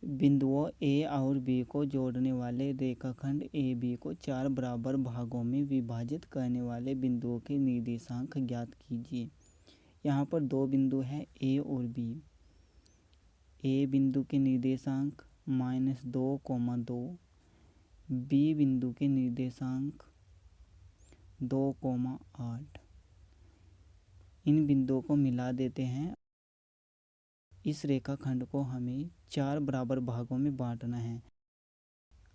बिंदुओं ए और बी को जोड़ने वाले रेखाखंड ए बी को 4 बराबर भागों में विभाजित करने वाले बिंदुओं के निर्देशांक ज्ञात कीजिए। यहाँ पर दो बिंदु है ए और बी। ए बिंदु के निर्देशांक -2, 2, बी बिंदु के निर्देशांक 2, 8। इन बिंदुओं को मिला देते हैं। इस रेखाखंड को हमें 4 बराबर भागों में बांटना है।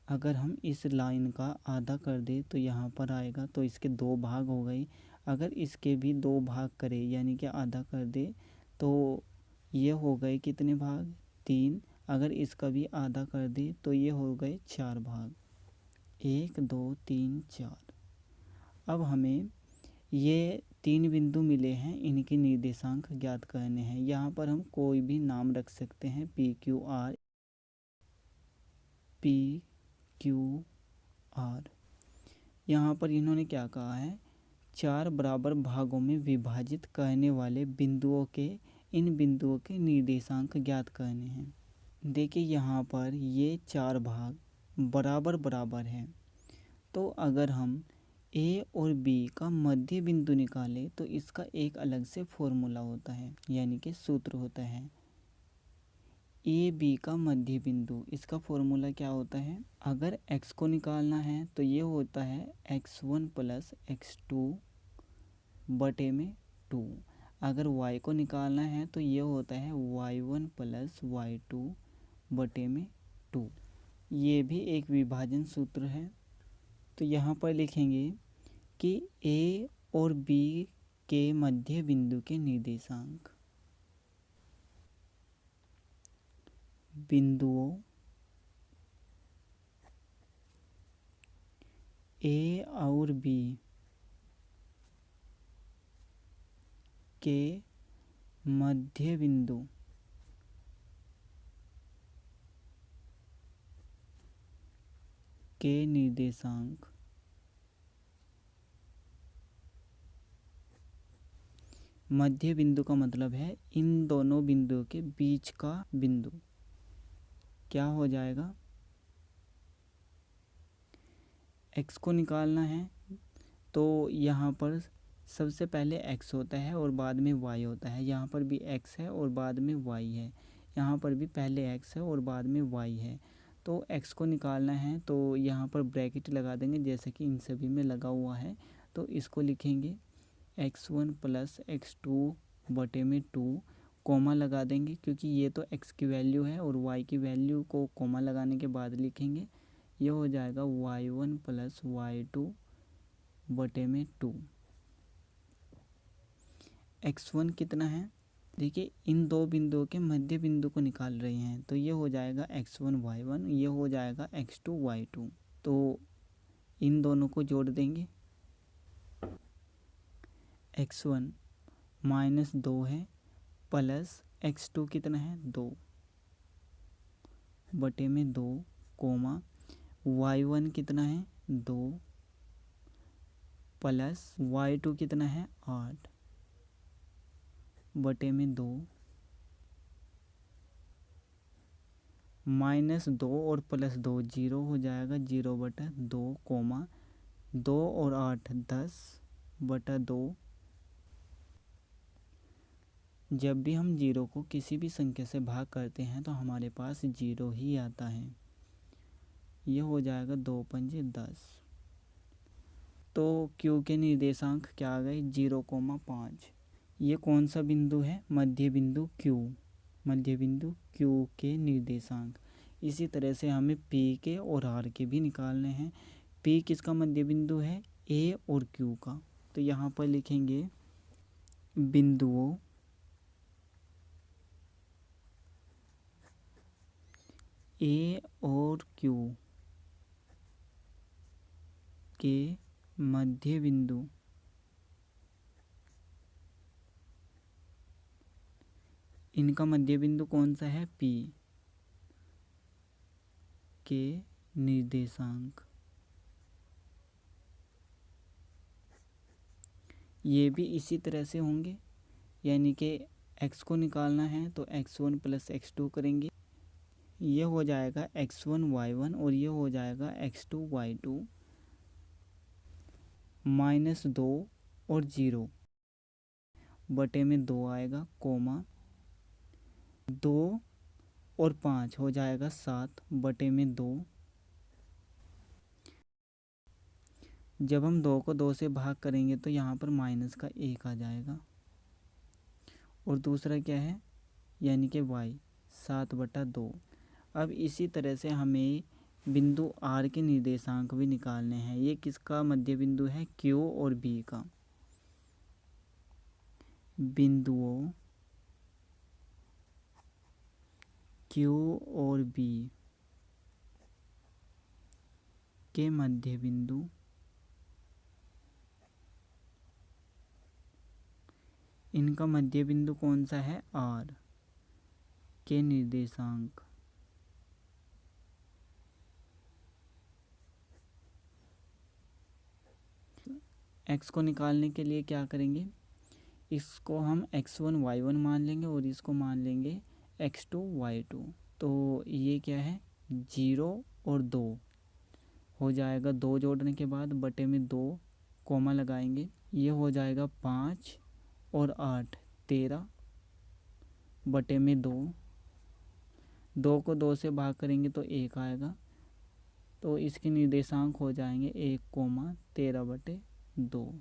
अगर हम इस लाइन का आधा कर दें तो यहाँ पर आएगा, तो इसके 2 भाग हो गए। अगर इसके भी 2 भाग करें यानी कि आधा कर दे तो ये हो गए कितने भाग? 3। अगर इसका भी आधा कर दे तो ये हो गए 4 भाग। 1 2 3 4। अब हमें ये 3 बिंदु मिले हैं, इनके निर्देशांक ज्ञात करने हैं। यहाँ पर हम कोई भी नाम रख सकते हैं, PQR, PQR। यहाँ पर इन्होंने क्या कहा है? 4 बराबर भागों में विभाजित करने वाले बिंदुओं के इन बिंदुओं के निर्देशांक ज्ञात करने हैं। देखिए यहाँ पर ये 4 भाग बराबर बराबर हैं, तो अगर हम ए और बी का मध्य बिंदु निकालें तो इसका एक अलग से फॉर्मूला होता है, यानी कि सूत्र होता है। ए बी का मध्य बिंदु, इसका फॉर्मूला क्या होता है? अगर x को निकालना है तो ये होता है x1 + x2 बटे में 2। अगर y को निकालना है तो ये होता है y1 + y2 बटे में 2। ये भी एक विभाजन सूत्र है। तो यहाँ पर लिखेंगे कि ए और बी के मध्य बिंदु के निर्देशांक, बिंदुओं ए और बी के मध्य बिंदु के निर्देशांक मध्य बिंदु का मतलब है इन दोनों बिंदुओं के बीच का बिंदु। क्या हो जाएगा? x को निकालना है तो यहाँ पर सबसे पहले x होता है और बाद में y होता है। यहाँ पर भी x है और बाद में y है। यहाँ पर भी पहले x है और बाद में y है। तो x को निकालना है तो यहाँ पर ब्रैकेट लगा देंगे जैसे कि इन सभी में लगा हुआ है। तो इसको लिखेंगे x1 + x2 बटे में 2, कोमा लगा देंगे क्योंकि ये तो x की वैल्यू है और y की वैल्यू को कोमा लगाने के बाद लिखेंगे। ये हो जाएगा y1 + y2 बटे में 2। x1 कितना है? देखिए इन दो बिंदुओं के मध्य बिंदु को निकाल रहे हैं, तो ये हो जाएगा x1 y1, ये हो जाएगा x2 y2। तो इन दोनों को जोड़ देंगे। x1 -2 है प्लस x2 कितना है? 2 बटे में 2, कोमा y1 कितना है? 2 प्लस y2 कितना है? 8 बटे में 2, -2 और +2 0 हो जाएगा, 0/2, कोमा 2 और 8 10/2। जब भी हम 0 को किसी भी संख्या से भाग करते हैं तो हमारे पास 0 ही आता है। ये हो जाएगा 2 पंजे 10। तो Q के निर्देशांक क्या आ गए? 0,5। ये कौन सा बिंदु है? मध्य बिंदु Q। मध्य बिंदु Q के निर्देशांक। इसी तरह से हमें P के और R के भी निकालने हैं। P किसका मध्य बिंदु है? A और Q का। तो यहाँ पर लिखेंगे बिंदुओं A और Q के मध्य बिंदु इनका मध्य बिंदु कौन सा है? P के निर्देशांक। ये भी इसी तरह से होंगे, यानी कि x को निकालना है तो x1 + x2 करेंगे। ये हो जाएगा x1 y1 और ये हो जाएगा x2 y2 -2 और 0 बटे में 2 आएगा, कोमा 2 और 5 हो जाएगा 7 बटे में 2। जब हम 2 को 2 से भाग करेंगे तो यहाँ पर माइनस का 1 आ जाएगा। और दूसरा क्या है, यानी कि y 7/2। अब इसी तरह से हमें बिंदु R के निर्देशांक भी निकालने हैं। ये किसका मध्य बिंदु है, Q और B का। बिंदुओं Q और B के मध्य बिंदु इनका मध्य बिंदु कौन सा है, R के निर्देशांक x को निकालने के लिए क्या करेंगे, इसको हम x1 y1 मान लेंगे और इसको मान लेंगे x2 y2। तो ये क्या है, 0 और 2 हो जाएगा, 2 जोड़ने के बाद बटे में 2 कोमा लगाएंगे, ये हो जाएगा 5 और 8 13 बटे में 2। 2 को 2 से भाग करेंगे तो 1 आएगा, तो इसके निर्देशांक हो जाएंगे 1, 13/2।